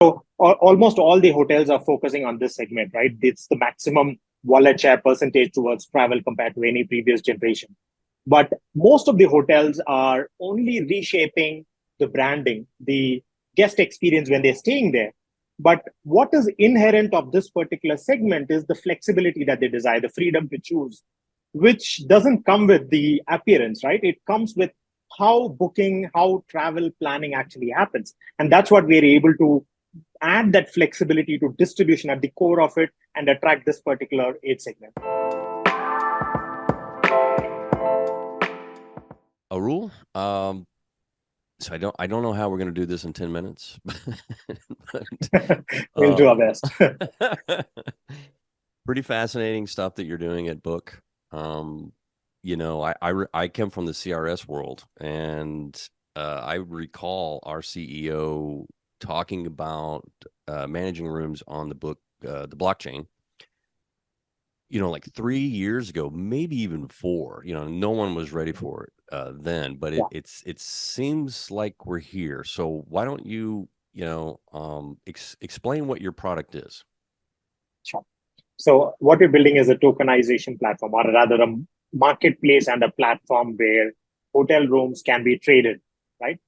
Almost all the hotels are focusing on this segment, right? It's the maximum wallet share percentage towards travel compared to any previous generation. But most of the hotels are only reshaping the branding, the guest experience when they're staying there. But what is inherent of this particular segment is the flexibility that they desire, the freedom to choose, which doesn't come with the appearance, right? It comes with how booking, how travel planning actually happens. And that's what we're able to add, that flexibility to distribution at the core of it and attract this particular age segment. Arul, so I don't know how we're going to do this in 10 minutes. We'll do our best. Pretty fascinating stuff that you're doing at Buk. You know, I come from the CRS world, and I recall our CEO talking about managing rooms on the Buk, the blockchain. You know, like 3 years ago, maybe even 4. You know, no one was ready for it then, but it seems like we're here. So why don't you explain what your product is? Sure. So what we're building is a tokenization platform, or rather a marketplace and a platform where hotel rooms can be traded, right?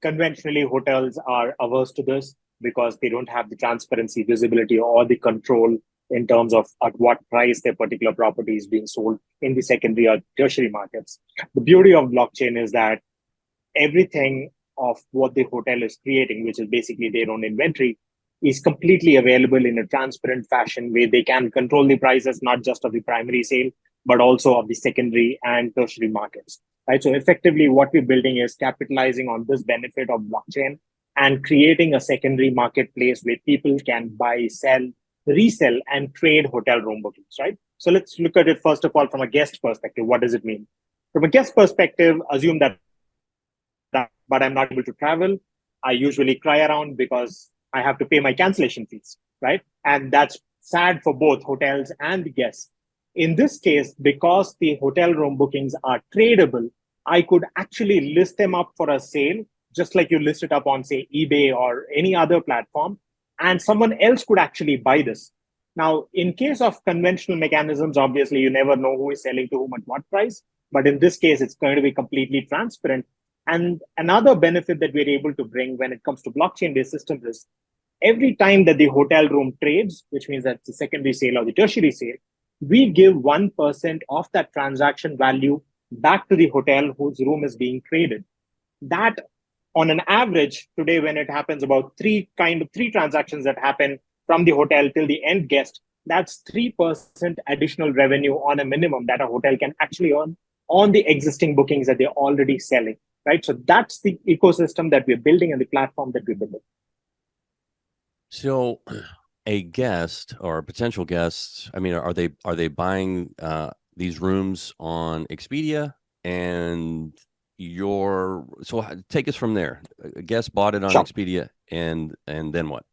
Conventionally, hotels are averse to this because they don't have the transparency, visibility, or the control in terms of at what price their particular property is being sold in the secondary or tertiary markets. The beauty of blockchain is that everything of what the hotel is creating, which is basically their own inventory, is completely available in a transparent fashion where they can control the prices, not just of the primary sale, but also of the secondary and tertiary markets, right? So effectively, what we're building is capitalizing on this benefit of blockchain and creating a secondary marketplace where people can buy, sell, resell, and trade hotel room bookings, right? So let's look at it first of all from a guest perspective. What does it mean? From a guest perspective, assume that but I'm not able to travel. I usually cry around because I have to pay my cancellation fees, right? And that's sad for both hotels and the guests. In this case, because the hotel room bookings are tradable, I could actually list them up for a sale, just like you list it up on, say, eBay or any other platform, and someone else could actually buy this. Now, in case of conventional mechanisms, obviously, you never know who is selling to whom at what price. But in this case, it's going to be completely transparent. And another benefit that we're able to bring when it comes to blockchain-based systems is every time that the hotel room trades, which means that's the secondary sale or the tertiary sale, we give 1% of that transaction value back to the hotel whose room is being traded. That, on an average, today when it happens about three transactions that happen from the hotel till the end guest, that's 3% additional revenue on a minimum that a hotel can actually earn on the existing bookings that they're already selling, right? So that's the ecosystem that we're building and the platform that we're building. So a guest or a potential guest, I mean, are they buying these rooms on Expedia? And so take us from there. A guest bought it on Expedia, and then what?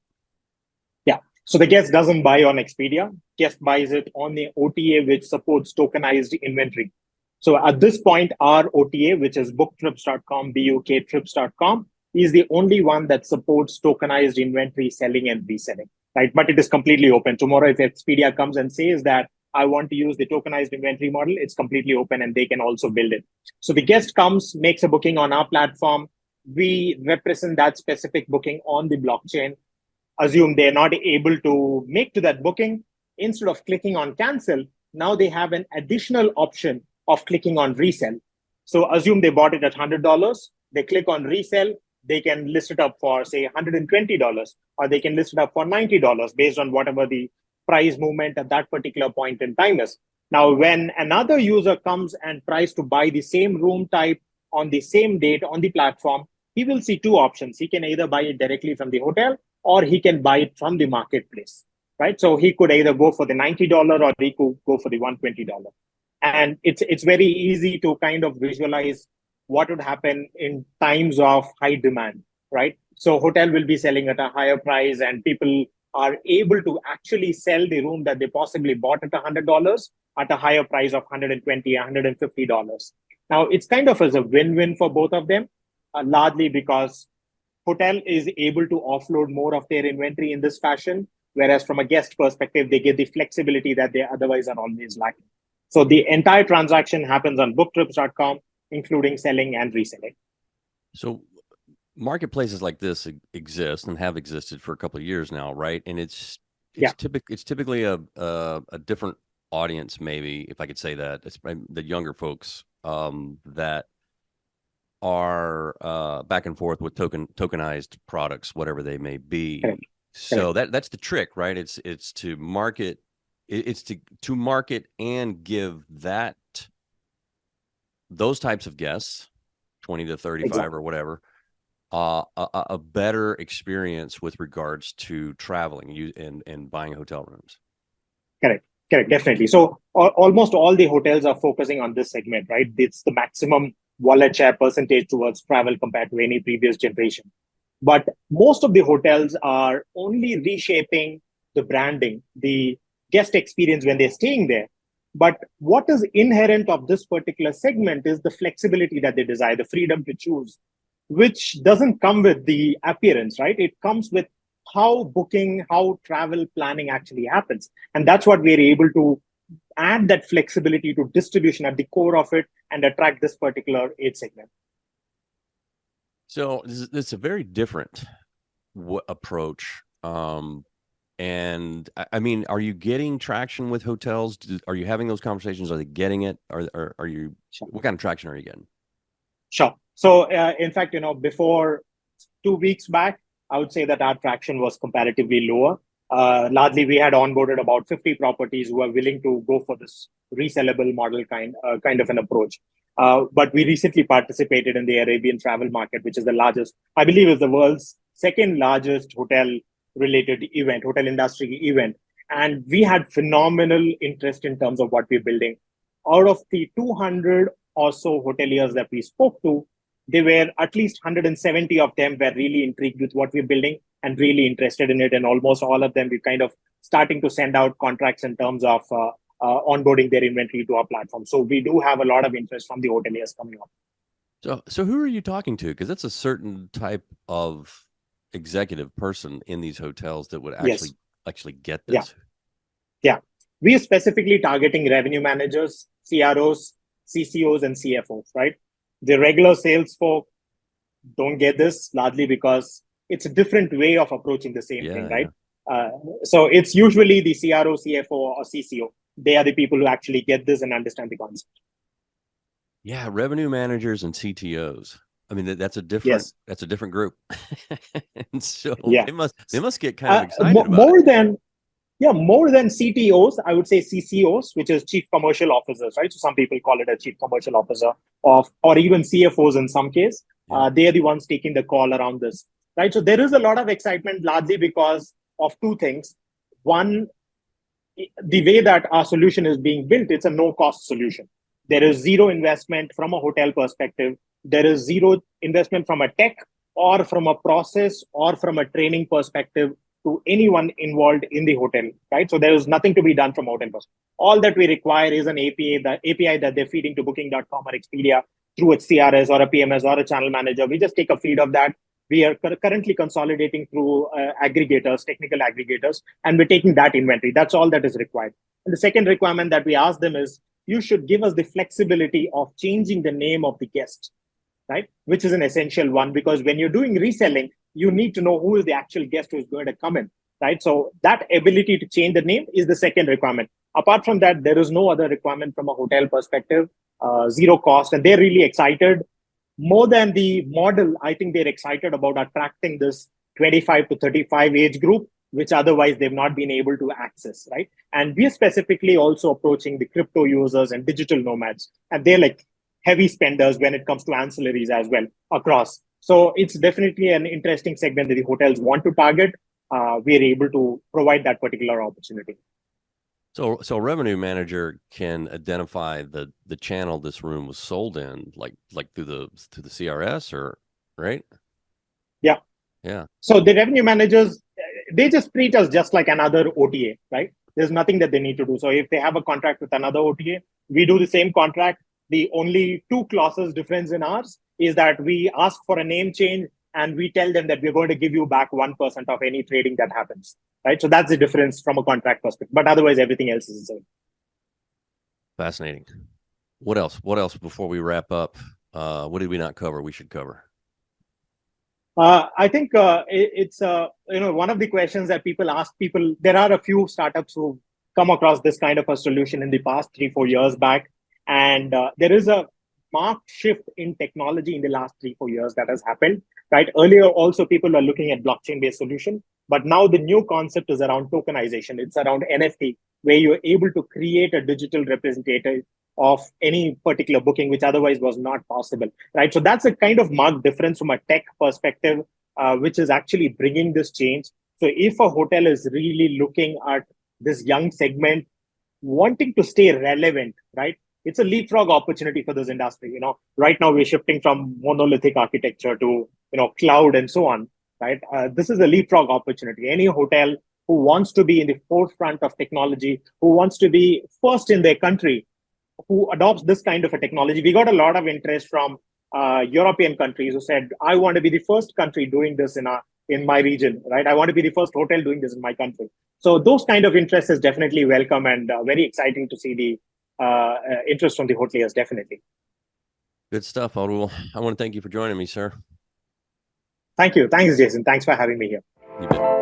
Yeah. So the guest doesn't buy on Expedia. Guest buys it on the OTA, which supports tokenized inventory. So at this point, our OTA, which is booktrips.com, buktrips.com, is the only one that supports tokenized inventory selling and reselling, right? But it is completely open. Tomorrow, if Expedia comes and says that I want to use the tokenized inventory model, it's completely open and they can also build it. So the guest comes, makes a booking on our platform. We represent that specific booking on the blockchain. Assume they're not able to make to that booking. Instead of clicking on cancel, now they have an additional option of clicking on resell. So assume they bought it at $100. They click on resell. They can list it up for, say, $120, or they can list it up for $90 based on whatever the price movement at that particular point in time is. Now, when another user comes and tries to buy the same room type on the same date on the platform, he will see two options. He can either buy it directly from the hotel or he can buy it from the marketplace, right? So he could either go for the $90 or he could go for the $120. And it's very easy to kind of visualize what would happen in times of high demand, right? So hotel will be selling at a higher price and people are able to actually sell the room that they possibly bought at $100 at a higher price of $120, $150. Now, it's kind of as a win-win for both of them, largely because hotel is able to offload more of their inventory in this fashion, whereas from a guest perspective, they get the flexibility that they otherwise are always lacking. So the entire transaction happens on booktrips.com, including selling and reselling. So marketplaces like this exist and have existed for a couple of years now, right? And it's typically a different audience, maybe, if I could say that. It's the younger folks that are back and forth with tokenized products, whatever they may be. Correct. So that's the trick, right? It's to market, it's to market and give those types of guests, 20 to 35 or whatever, a better experience with regards to traveling and buying hotel rooms. Correct, definitely. So almost all the hotels are focusing on this segment, right? It's the maximum wallet share percentage towards travel compared to any previous generation. But most of the hotels are only reshaping the branding, the guest experience when they're staying there. But what is inherent of this particular segment is the flexibility that they desire, the freedom to choose, which doesn't come with the appearance, right? It comes with how booking, how travel planning actually happens. And that's what we're able to add, that flexibility to distribution at the core of it and attract this particular age segment. So it's a very different approach. And I mean, are you getting traction with hotels? Are you having those conversations? Are they getting it? Are you, Sure. What kind of traction are you getting? Sure. So in fact, before 2 weeks back, I would say that our traction was comparatively lower. Largely, we had onboarded about 50 properties who are willing to go for this resellable model kind of an approach. But we recently participated in the Arabian travel market, which is the largest, I believe is the world's second largest hotel-related event, hotel industry event. And we had phenomenal interest in terms of what we're building. Out of the 200 or so hoteliers that we spoke to, there were at least 170 of them were really intrigued with what we're building and really interested in it. And almost all of them, we're kind of starting to send out contracts in terms of onboarding their inventory to our platform. So we do have a lot of interest from the hoteliers coming up. So who are you talking to? Because that's a certain type of executive person in these hotels that would actually get this. Yeah. We are specifically targeting revenue managers, CROs, CCOs, and CFOs, right? The regular sales folk don't get this, largely because it's a different way of approaching the same thing, right? So it's usually the CRO, CFO, or CCO. They are the people who actually get this and understand the concept. Yeah, revenue managers and CTOs. I mean, that's a different group. And so they must get kind of excited about more it. More than CTOs, I would say CCOs, which is chief commercial officers, right? So some people call it a chief commercial officer or even CFOs in some case. They are the ones taking the call around this, right? So there is a lot of excitement, largely because of two things. One, the way that our solution is being built, it's a no-cost solution. There is zero investment from a hotel perspective. There is zero investment from a tech or from a process or from a training perspective to anyone involved in the hotel, right? So there is nothing to be done from a hotel perspective. All that we require is an API, the API that they're feeding to Booking.com or Expedia through its CRS or a PMS or a channel manager. We just take a feed of that. We are currently consolidating through aggregators, technical aggregators, and we're taking that inventory. That's all that is required. And the second requirement that we ask them is, you should give us the flexibility of changing the name of the guest, right? Which is an essential one, because when you're doing reselling, you need to know who is the actual guest who is going to come in, right? So that ability to change the name is the second requirement. Apart from that, there is no other requirement from a hotel perspective, zero cost, and they're really excited. More than the model, I think they're excited about attracting this 25 to 35 age group, which otherwise they've not been able to access, right? And we're specifically also approaching the crypto users and digital nomads, and they're like heavy spenders when it comes to ancillaries as well across. So it's definitely an interesting segment that the hotels want to target. We're able to provide that particular opportunity. So a revenue manager can identify the channel this room was sold in, like through the CRS, or right? Yeah. So the revenue managers, they just treat us just like another OTA, right? There's nothing that they need to do. So if they have a contract with another OTA, we do the same contract. The only two clauses difference in ours is that we ask for a name change and we tell them that we're going to give you back 1% of any trading that happens, right? So that's the difference from a contract perspective. But otherwise, everything else is the same. Fascinating. What else? What else before we wrap up? What did we not cover? We should cover. I think it's one of the questions that people ask people. There are a few startups who come across this kind of a solution in the past 3-4 years back, and there is a marked shift in technology in the last 3-4 years that has happened. Right, earlier also people were looking at blockchain based solution, but now the new concept is around tokenization. It's around NFT, where you're able to create a digital representative of any particular booking, which otherwise was not possible, right? So that's a kind of marked difference from a tech perspective, which is actually bringing this change. So if a hotel is really looking at this young segment, wanting to stay relevant, right? It's a leapfrog opportunity for this industry. Right now we're shifting from monolithic architecture to cloud and so on, right? This is a leapfrog opportunity. Any hotel who wants to be in the forefront of technology, who wants to be first in their country, who adopts this kind of a technology. We got a lot of interest from European countries who said, I want to be the first country doing this in my region, right? I want to be the first hotel doing this in my country. So those kind of interest is definitely welcome, and very exciting to see the interest from the hoteliers, definitely. Good stuff, Arul. I want to thank you for joining me, sir. Thank you. Thanks, Jason. Thanks for having me here. You bet.